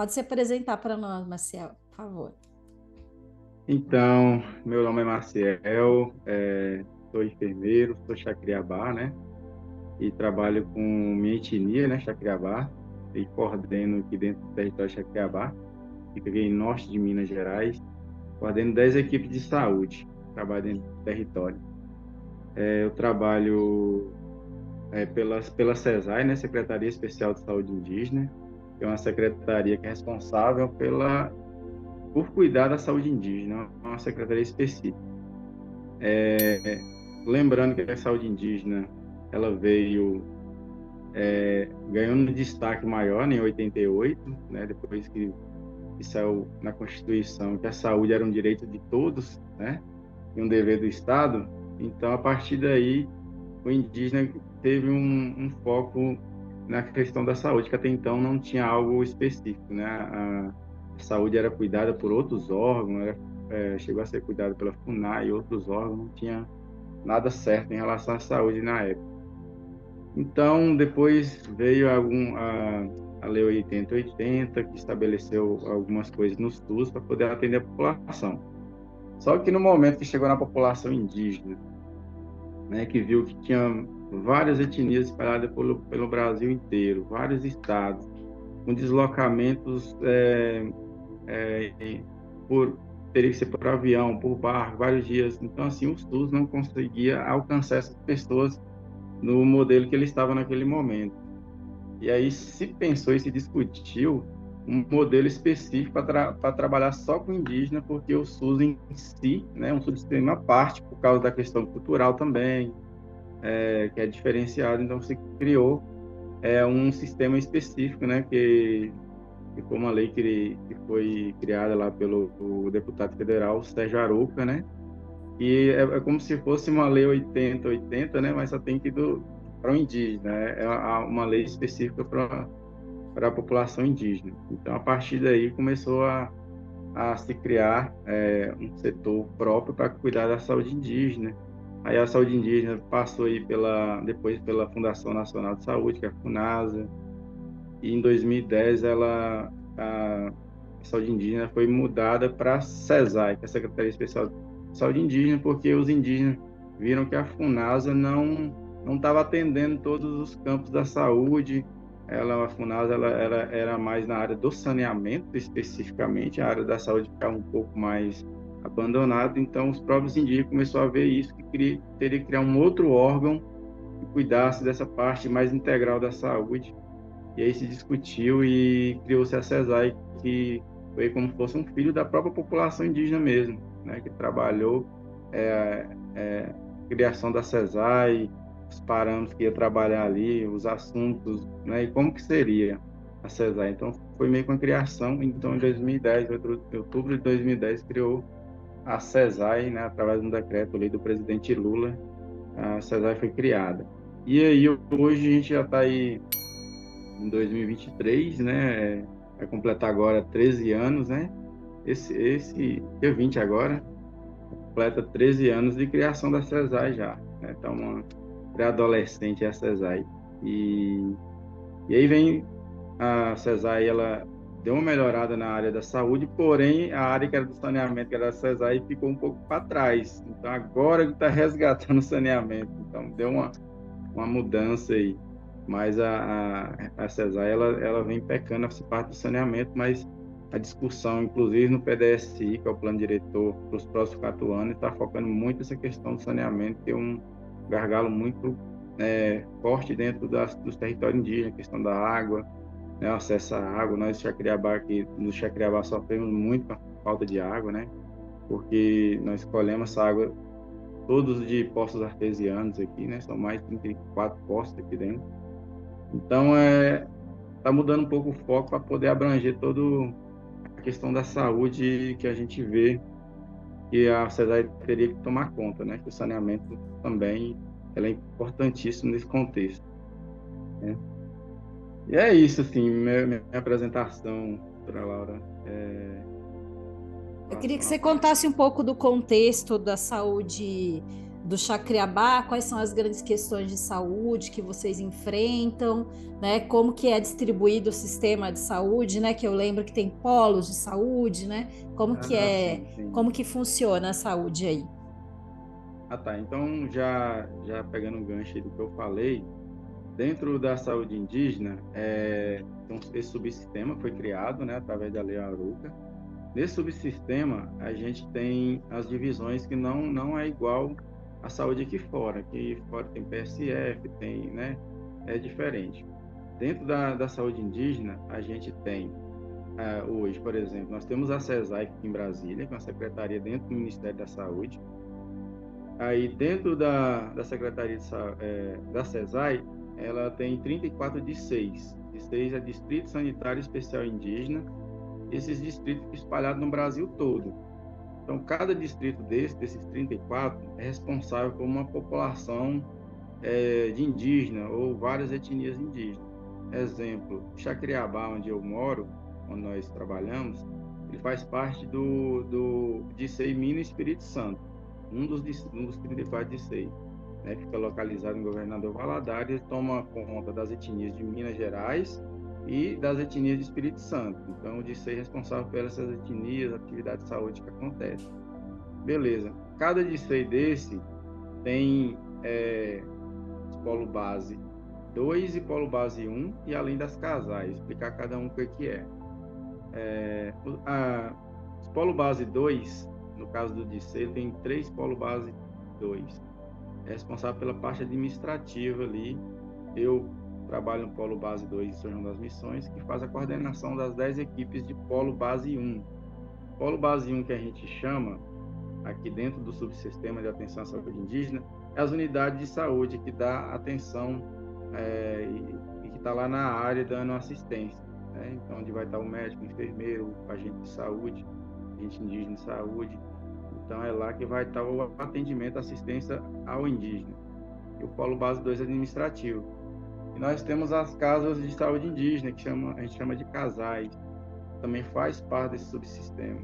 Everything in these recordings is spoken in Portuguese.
Pode se apresentar para nós, Marcel, por favor. Então, meu nome é Maciel, sou enfermeiro, sou Chacriabá, né? E trabalho com minha etnia, né, Chacriabá, e coordeno aqui dentro do território Chacriabá, fica aqui em norte de Minas Gerais, coordeno 10 equipes de saúde, trabalho dentro do território. Eu trabalho pela SESAI, né, Secretaria Especial de Saúde Indígena, que é uma secretaria que é responsável por cuidar da saúde indígena, é uma secretaria específica. Lembrando que a saúde indígena ela veio ganhando um destaque maior, né, em 88, né, depois que saiu na Constituição que a saúde era um direito de todos, né, e um dever do Estado. Então, a partir daí, o indígena teve um foco na questão da saúde, que até então não tinha algo específico, né? A saúde era cuidada por outros órgãos, chegou a ser cuidada pela FUNAI e outros órgãos, não tinha nada certo em relação à saúde na época. Então, depois veio a Lei 8080, que estabeleceu algumas coisas nos SUS para poder atender a população. Só que no momento que chegou na população indígena, né, que viu que tinha várias etnias espalhadas pelo Brasil inteiro, vários estados, com deslocamentos por teria que ser por avião, por barco, vários dias. Então, assim, o SUS não conseguia alcançar essas pessoas no modelo que ele estava naquele momento. E aí se pensou e se discutiu um modelo específico para trabalhar só com indígena, porque o SUS em si, né, um subsistema à parte, por causa da questão cultural também, que é diferenciado. Então se criou um sistema específico, né, que foi uma lei que foi criada lá pelo deputado federal Sérgio Arouca, né, e é como se fosse uma lei 8080, né, mas só tem que ir para o indígena, é uma lei específica para a população indígena. Então, a partir daí, começou a se criar um setor próprio para cuidar da saúde indígena. Aí a saúde indígena passou aí depois pela Fundação Nacional de Saúde, que é a FUNASA, e em 2010 a saúde indígena foi mudada para a SESAI, que é a Secretaria Especial de Saúde Indígena, porque os indígenas viram que a FUNASA não estava atendendo todos os campos da saúde. A FUNASA era mais na área do saneamento, especificamente, a área da saúde ficava um pouco mais abandonada. Então, os próprios indígenas começaram a ver isso, que teria que criar um outro órgão que cuidasse dessa parte mais integral da saúde. E aí se discutiu e criou-se a SESAI, que foi como se fosse um filho da própria população indígena mesmo, né, que trabalhou a criação da SESAI, os parâmetros que ia trabalhar ali, os assuntos, né, e como que seria a SESAI. Então, foi meio com a criação. Então, em 2010, em outubro de 2010, criou a SESAI, né, através de um decreto-lei do presidente Lula, a SESAI foi criada. E aí, hoje a gente já está aí em 2023, né? Vai completar agora 13 anos, né? Esse dia 20 agora, completa 13 anos de criação da CESAI já, né? Então, uma pré-adolescente é a CESAI. E aí vem a CESAI, ela deu uma melhorada na área da saúde, porém, a área que era do saneamento, que era da CESAI, ficou um pouco para trás. Então, agora que está resgatando o saneamento. Então, deu uma mudança aí. Mas a CESAI, ela vem pecando essa parte do saneamento, mas a discussão, inclusive no PDSI, que é o plano diretor para os próximos 4 anos, está focando muito nessa questão do saneamento, que é um gargalo muito forte dentro dos territórios indígenas, a questão da água, né, o acesso à água. Nós, no Chacriabá, sofremos muito com a falta de água, né, porque nós colhemos essa água todos de poços artesianos aqui, né, são mais de 34 poços aqui dentro. Então, está mudando um pouco o foco para poder abranger toda a questão da saúde que a gente vê que a CESAI teria que tomar conta, né? Que o saneamento também ela é importantíssimo nesse contexto, né? E é isso, assim, minha apresentação, doutora Laura. Eu queria que você contasse um pouco do contexto da saúde do Jacareabá, quais são as grandes questões de saúde que vocês enfrentam, né? Como que é distribuído o sistema de saúde, né? Que eu lembro que tem polos de saúde, né? Ah, sim, sim. Como que funciona a saúde aí? Ah, tá. Então, já pegando um gancho aí do que eu falei, dentro da saúde indígena, então, esse subsistema foi criado, né, através da Lei Aruca. Nesse subsistema, a gente tem as divisões que não é igual à saúde aqui fora. Aqui fora tem PSF, tem, né, é diferente. Dentro da saúde indígena, a gente tem, hoje, por exemplo, nós temos a CESAI aqui em Brasília, que é uma secretaria dentro do Ministério da Saúde. Aí, dentro da Secretaria da CESAI, ela tem 34 DISEIs. DISEIs é Distrito Sanitário Especial Indígena. Esses distritos espalhados no Brasil todo. Então, cada distrito desses 34, é responsável por uma população de indígena ou várias etnias indígenas. Exemplo, Jacareabá, onde eu moro, onde nós trabalhamos, ele faz parte do DICEI Minas Espírito Santo, um dos 34 DICEI, né, que fica localizado em Governador Valadares. Ele toma conta das etnias de Minas Gerais e das etnias de Espírito Santo. Então, o DICEI é responsável pelas etnias, atividade de saúde que acontece. Beleza. Cada DICEI desse tem polo base 2 e polo base 1, e além das casais, explicar cada um o que é. Os polo base 2, no caso do DICEI, tem 3 polo base 2. É responsável pela parte administrativa ali. Eu trabalho no polo base 2 em São João das Missões, que faz a coordenação das 10 equipes de polo base 1. Polo base 1, que a gente chama, aqui dentro do subsistema de atenção à saúde indígena, é as unidades de saúde que dá atenção e que está lá na área dando assistência, né? Então, onde vai estar o médico, o enfermeiro, o agente de saúde, agente indígena de saúde. Então, é lá que vai estar o atendimento, assistência ao indígena. E o Polo Base 2 administrativo. E nós temos as casas de saúde indígena, que a gente chama de casais, também faz parte desse subsistema.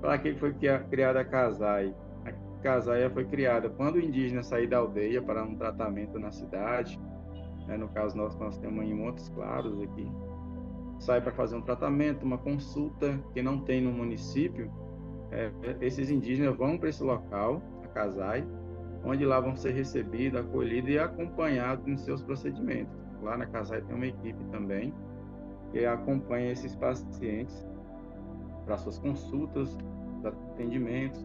Para que foi criada a CASAI? A CASAI foi criada quando o indígena sair da aldeia para um tratamento na cidade, né? No caso nós temos em Montes Claros aqui, sai para fazer um tratamento, uma consulta que não tem no município. Esses indígenas vão para esse local, a CASAI, onde lá vão ser recebidos, acolhidos e acompanhados nos seus procedimentos. Lá na CASAI tem uma equipe também que acompanha esses pacientes para suas consultas, atendimentos.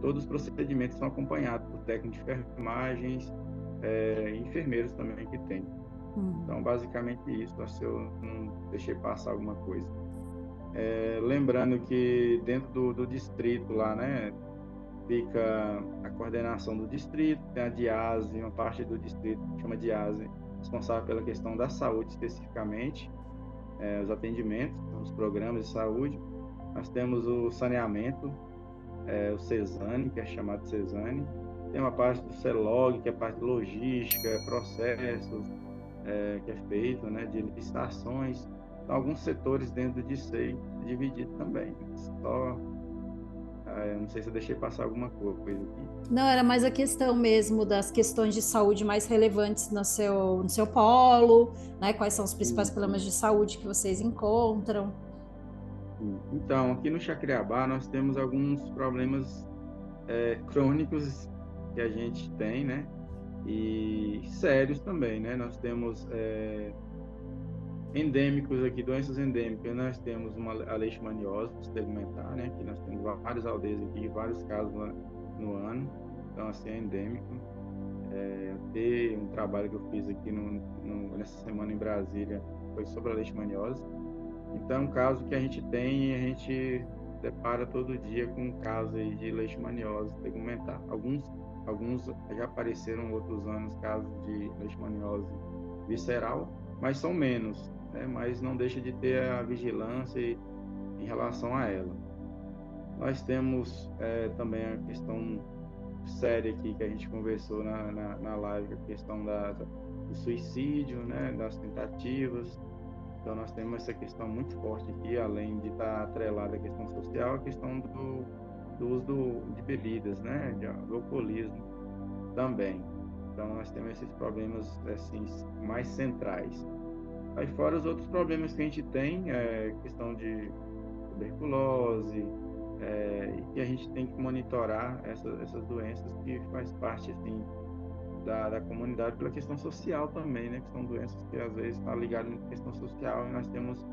Todos os procedimentos são acompanhados por técnicos de enfermagens e enfermeiros também que tem. Então, basicamente isso, se eu não deixei passar alguma coisa. Lembrando que dentro do distrito lá, né, fica a coordenação do distrito, tem a DIASE, uma parte do distrito que chama DIASE, responsável pela questão da saúde especificamente, os atendimentos, os programas de saúde. Nós temos o saneamento, o CESANE, que é chamado CESANE. Tem uma parte do CELOG, que é a parte de logística, processos, que é feito, né, de licitações. Então, alguns setores dentro do DICEI dividido também. Só, não sei se eu deixei passar alguma coisa aqui. Não, era mais a questão mesmo das questões de saúde mais relevantes no seu polo, né? Quais são os principais problemas de saúde que vocês encontram? Então, aqui no Jacareabá nós temos alguns problemas crônicos que a gente tem, né? E sérios também, né? Nós temos endêmicos aqui, doenças endêmicas. Nós temos a leishmaniose tegumentar, né? Que nós temos várias aldeias aqui, vários casos no ano. Então, assim, é endêmico. Tem um trabalho que eu fiz aqui nessa semana em Brasília, foi sobre a leishmaniose. Então, é um caso que a gente tem e a gente depara todo dia com um caso aí de leishmaniose tegumentar. Alguns já apareceram outros anos casos de leishmaniose visceral, mas são menos, né? Mas não deixa de ter a vigilância em relação a ela. Nós temos também a questão séria aqui que a gente conversou na live, a questão do suicídio, né? Das tentativas. Então, nós temos essa questão muito forte aqui, além de estar atrelada à questão social, a questão do uso de bebidas, né, do alcoolismo. também. Então, nós temos esses problemas assim, mais centrais. Aí fora os outros problemas que a gente tem, questão de tuberculose, e que a gente tem que monitorar essas doenças que faz parte assim, da comunidade pela questão social também, né? Que são doenças que às vezes estão ligadas à questão social e nós temos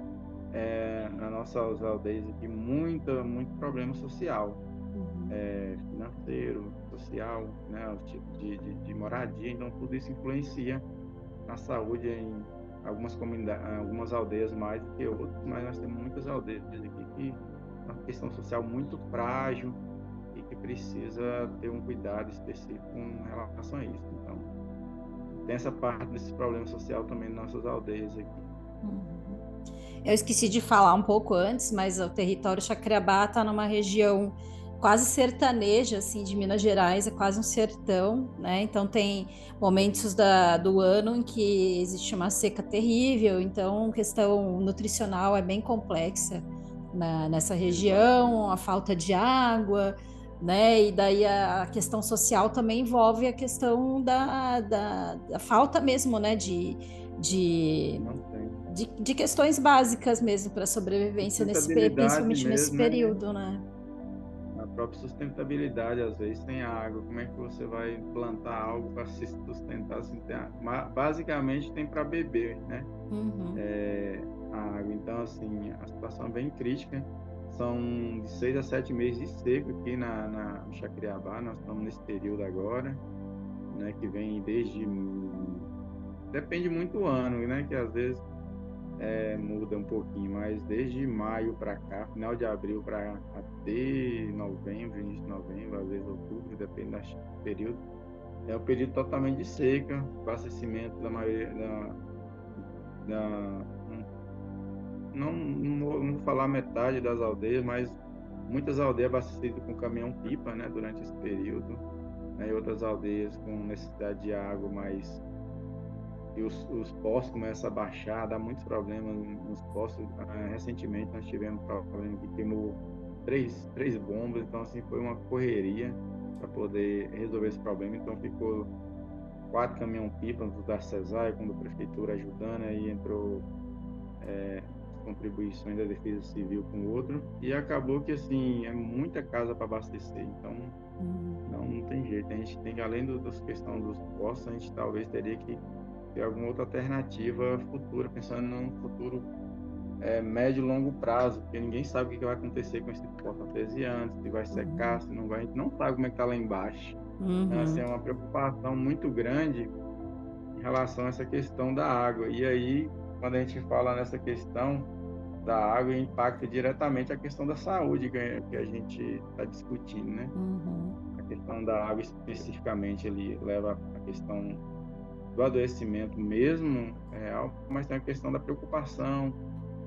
nas nossas aldeias aqui muito problema social, financeiro, social, né? O tipo de moradia, então tudo isso influencia na saúde em algumas comunidades, algumas aldeias mais do que outras, mas nós temos muitas aldeias aqui que é uma questão social muito frágil e que precisa ter um cuidado específico com relação a isso. Então, tem essa parte desse problema social também nas nossas aldeias aqui. Eu esqueci de falar um pouco antes, mas o território Jacareabá está numa região quase sertaneja, assim, de Minas Gerais, é quase um sertão, né? Então tem momentos do ano em que existe uma seca terrível, então a questão nutricional é bem complexa nessa região, a falta de água, né? E daí a questão social também envolve a questão da falta mesmo, né? Não tem. De questões básicas mesmo para sobrevivência Sustentabilidade principalmente nesse mesmo, né? período, né? A própria sustentabilidade, às vezes, sem água. Como é que você vai plantar algo para se sustentar sem ter água? Basicamente, tem para beber, né? A água. Então, assim, a situação é bem crítica. São de 6 a 7 meses de seco aqui no Jacareabá. Nós estamos nesse período agora, né? Que vem desde... Depende muito do ano, né? Que às vezes muda um pouquinho, mas desde maio para cá, final de abril para até novembro, início de novembro, às vezes outubro, depende do período, é um período totalmente de seca, abastecimento da maioria não vou falar metade das aldeias, mas muitas aldeias abastecidas com caminhão-pipa, né, durante esse período, né, e outras aldeias com necessidade de água, mas e os postos começam a baixar, dá muitos problemas nos postos. Recentemente nós tivemos um problema que queimou três bombas, então assim foi uma correria para poder resolver esse problema. Então ficou 4 caminhão-pipas da CESAI, com a prefeitura ajudando, aí entrou contribuições da Defesa Civil com o outro, e acabou que assim é muita casa para abastecer, então não tem jeito. A gente tem, além das questões dos postos, a gente talvez teria que ter alguma outra alternativa futura, pensando num futuro médio e longo prazo, porque ninguém sabe o que vai acontecer com esse poço artesiano, se vai secar, se não vai, a gente não sabe como é que está lá embaixo. Então, assim, é uma preocupação muito grande em relação a essa questão da água. E aí, quando a gente fala nessa questão da água, impacta diretamente a questão da saúde que a gente está discutindo, né? A questão da água especificamente, ele leva a questão do adoecimento mesmo real, mas tem a questão da preocupação,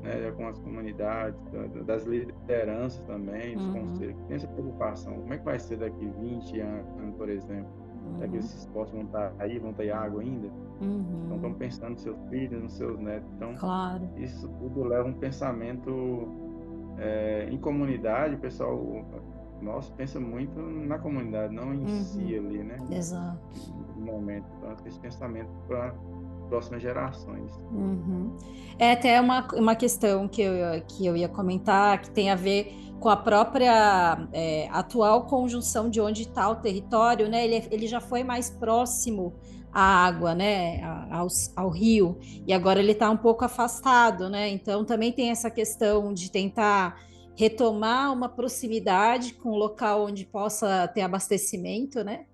né, com as comunidades, das lideranças também, dos conselhos, que tem essa preocupação. Como é que vai ser daqui 20 anos, por exemplo? Será que esses postos vão estar aí, vão ter água ainda? Então, estão pensando nos seus filhos, nos seus netos. Então, claro. Isso tudo leva um pensamento em comunidade. O pessoal nosso pensa muito na comunidade, não em si ali, né? Exato. No momento. Então, esse pensamento para próximas gerações. É até uma questão que eu ia comentar, que tem a ver com a própria atual conjunção de onde está o território, né? Ele já foi mais próximo à água, né? Ao rio, e agora ele está um pouco afastado, né? Então também tem essa questão de tentar retomar uma proximidade com o local onde possa ter abastecimento, né?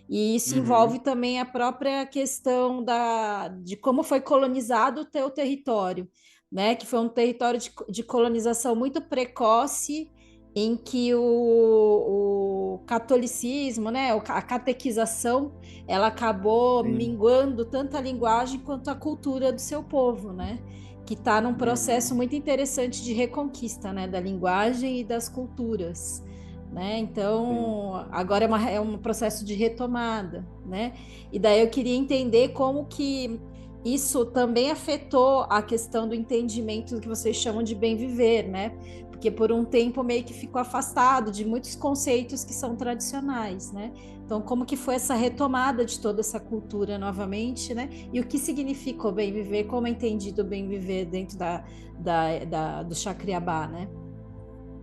E isso envolve também a própria questão de como foi colonizado o teu território, né? Que foi um território de colonização muito precoce, em que o catolicismo, né? A catequização, ela acabou Sim. minguando tanto a linguagem quanto a cultura do seu povo, né? Que está num processo muito interessante de reconquista, né? Da linguagem e das culturas. Né? Então, agora é um processo de retomada, né? E daí eu queria entender como que isso também afetou a questão do entendimento do que vocês chamam de bem viver, né? porque por um tempo meio que ficou afastado de muitos conceitos que são tradicionais, né? Então, como que foi essa retomada de toda essa cultura novamente, né? E o que significa o bem viver, como é entendido o bem viver dentro do Chacriabá, né?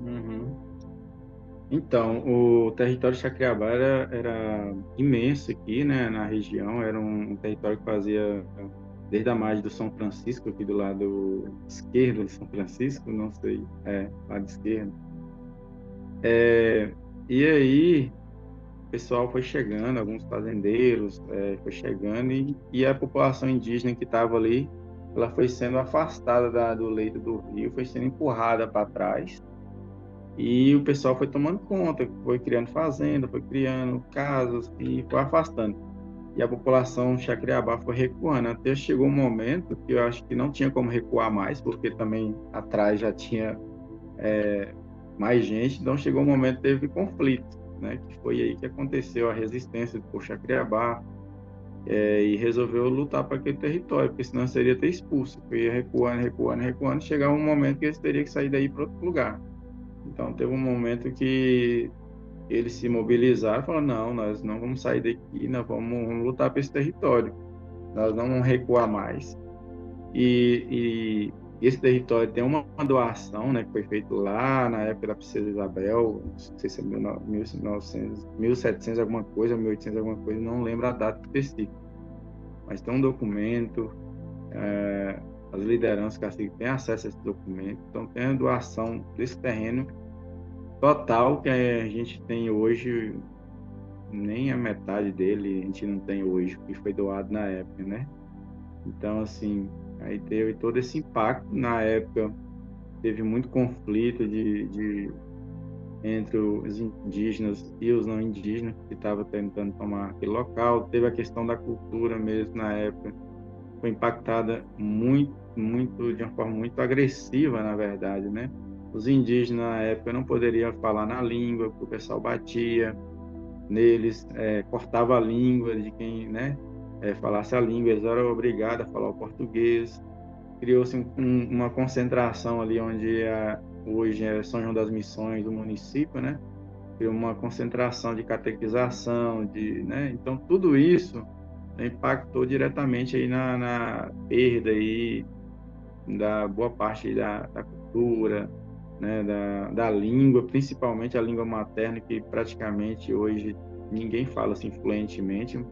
Uhum. Então, o território de Chacriabá era imenso aqui, né, na região. Era um território que fazia desde a margem do São Francisco, aqui do lado esquerdo de São Francisco, não sei, lado esquerdo. E aí, o pessoal foi chegando, alguns fazendeiros, foi chegando, e a população indígena que estava ali, ela foi sendo afastada do leito do rio, foi sendo empurrada para trás. E o pessoal foi tomando conta, foi criando fazenda, foi criando casas e foi afastando. E a população Chacriabá foi recuando. Até chegou um momento que eu acho que não tinha como recuar mais, porque também atrás já tinha mais gente. Então chegou um momento que teve conflito, né? Que foi aí que aconteceu a resistência do povo Chacriabá, e resolveu lutar para aquele território, porque senão seria ter expulso. Porque ia recuando, recuando, recuando. Chegava um momento que eles teriam que sair daí para outro lugar. Então teve um momento que eles se mobilizaram e falaram, não, nós não vamos sair daqui, nós vamos lutar por esse território, nós não vamos recuar mais. E esse território tem uma doação, né, que foi feita lá na época da Princesa Isabel, não sei se é 1900, 1700 alguma coisa, 1800 alguma coisa, não lembro a data específica. Mas tem um documento, as lideranças caciques têm acesso a esse documento, então tem a doação desse terreno total que a gente tem hoje, nem a metade dele a gente não tem hoje, que foi doado na época, né? Então, assim, aí teve todo esse impacto. Na época, teve muito conflito entre os indígenas e os não indígenas que estavam tentando tomar aquele local. Teve a questão da cultura mesmo na época, foi impactada muito, muito, de uma forma muito agressiva, na verdade, né? Os indígenas na época não poderiam falar na língua, porque o pessoal batia neles, cortava a língua de quem, né, falasse a língua, eles eram obrigados a falar o português. Criou-se uma concentração ali onde hoje é São João das Missões, do município, né? Criou uma concentração de catequização, né? Então tudo isso, né, impactou diretamente aí na perda aí da boa parte da cultura, né, da língua, principalmente a língua materna, que praticamente hoje ninguém fala assim fluentemente.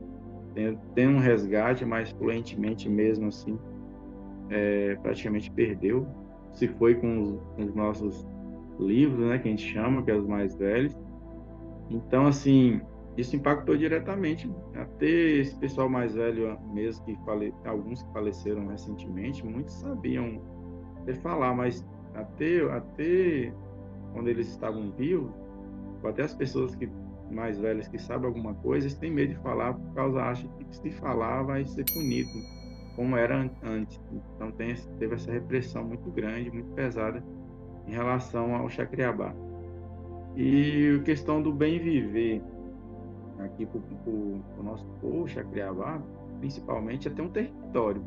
Tem um resgate, mas fluentemente mesmo assim, praticamente perdeu. Se foi com os nossos livros, né, que a gente chama, que é os mais velhos. Então, assim, isso impactou diretamente. Até esse pessoal mais velho mesmo, alguns que faleceram recentemente, muitos sabiam falar, mas até quando eles estavam vivos, ou até as pessoas que mais velhas que sabem alguma coisa, eles têm medo de falar por causa acham que se falar vai ser punido, como era antes. Então teve essa repressão muito grande, muito pesada em relação ao Chacriabá. E a questão do bem viver aqui para o nosso povo Chacriabá, principalmente, é ter um território,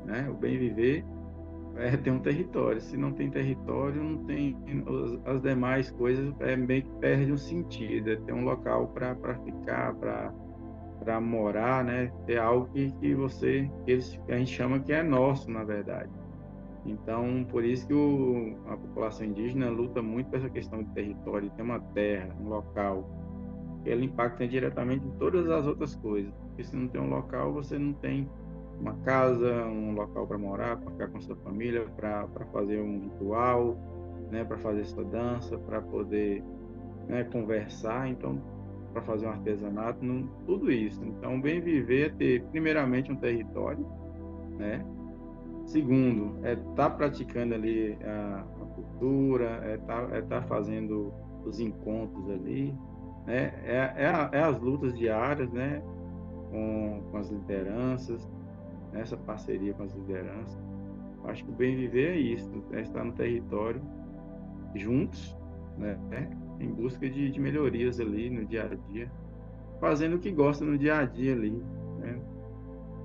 né? O bem viver ter um território. Se não tem território, não tem as demais coisas, meio que perde um sentido. É ter um local para ficar, para morar, né? Ter algo que a gente chama que é nosso, na verdade. Então, por isso que a população indígena luta muito por essa questão de território, ter uma terra, um local, que ele impacta diretamente em todas as outras coisas. Porque se não tem um local, você não tem uma casa, um local para morar, para ficar com sua família, para fazer um ritual, né, para fazer sua dança, para poder, né, conversar, então, para fazer um artesanato, tudo isso. Então, bem viver é ter, primeiramente, um território, né? Segundo, é estar praticando ali a cultura, tá fazendo os encontros ali, né? É as lutas diárias, né? Com as lideranças, nessa parceria com as lideranças. Acho que o bem viver é isso, é estar no território juntos, né, em busca de melhorias ali no dia a dia, fazendo o que gosta no dia a dia ali, né,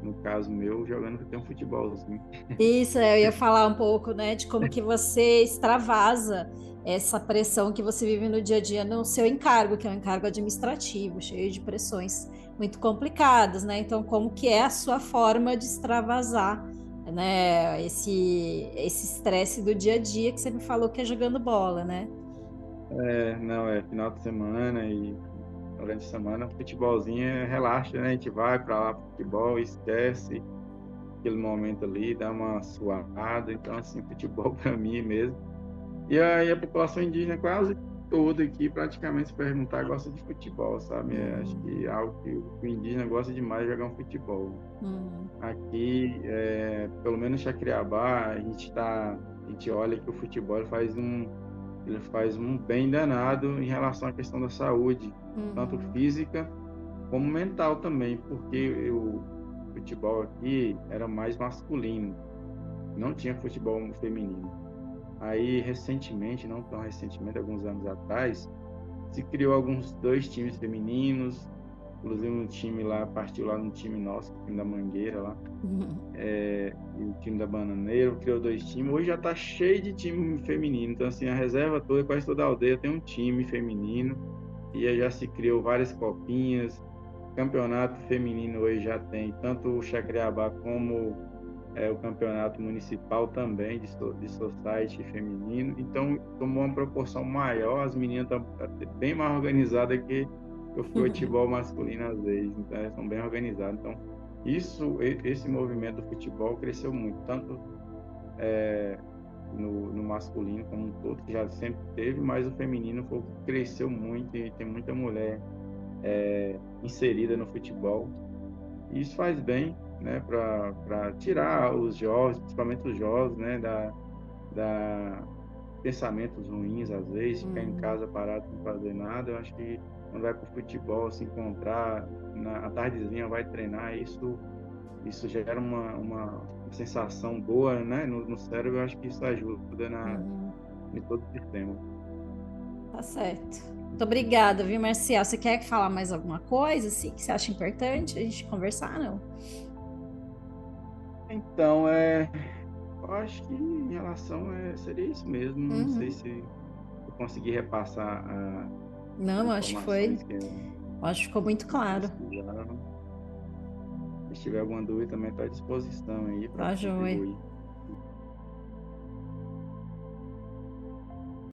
no caso meu, jogando tem um futebolzinho. Isso, eu ia falar um pouco, né, de como que você extravasa essa pressão que você vive no dia a dia no seu encargo, que é um encargo administrativo, cheio de pressões muito complicadas, né? Então, como que é a sua forma de extravasar, né, esse estresse do dia a dia que você me falou que é jogando bola, né? Não, é final de semana e durante a semana, futebolzinho relaxa, né? A gente vai para lá pro futebol, esquece aquele momento ali, dá uma suada. Então, assim, futebol para mim mesmo. E aí a população indígena quase toda aqui, praticamente, se perguntar, gosta de futebol, sabe? Acho Uhum, que é algo que o indígena gosta demais de jogar um futebol. uhum, Aqui, pelo menos em Jacriabá, a gente olha que o futebol ele faz um bem danado em relação à questão da saúde, tanto uhum, física como mental também, porque o futebol aqui era mais masculino, não tinha futebol feminino. Aí, recentemente, não tão recentemente, alguns anos atrás, se criou alguns dois times femininos, inclusive um time lá, partiu lá no time nosso, o time da Mangueira lá, uhum. e o time da Bananeira, criou dois times. Hoje já tá cheio de time feminino, então assim, a reserva toda, quase toda a aldeia tem um time feminino, e aí já se criou várias copinhas, campeonato feminino hoje já tem tanto o Chacreabá como o campeonato municipal também de society feminino. Então, tomou uma proporção maior, as meninas estão bem mais organizadas que o futebol masculino às vezes, então elas são bem organizadas. Então, esse movimento do futebol cresceu muito, tanto no masculino como um todo, que já sempre teve, mas o feminino cresceu muito e tem muita mulher inserida no futebol. E isso faz bem, né, para tirar os jovens, principalmente os jovens, né, da pensamentos ruins às vezes, ficar em Uhum. casa parado sem fazer nada. Eu acho que quando vai para o futebol, se encontrar na à tardezinha, vai treinar, isso gera uma sensação boa, né, no cérebro. Eu acho que isso ajuda Uhum. em todo o sistema. Tá certo. Muito obrigada, viu, Marcial? Você quer falar mais alguma coisa, assim, que você acha importante a gente conversar, não? Então, eu acho que em relação seria isso mesmo. Não sei Uhum. se eu consegui repassar as Não, acho que foi. informações que Acho que ficou muito claro. precisaram. Se tiver alguma dúvida, também estou à disposição aí para Tá, joia. contribuir.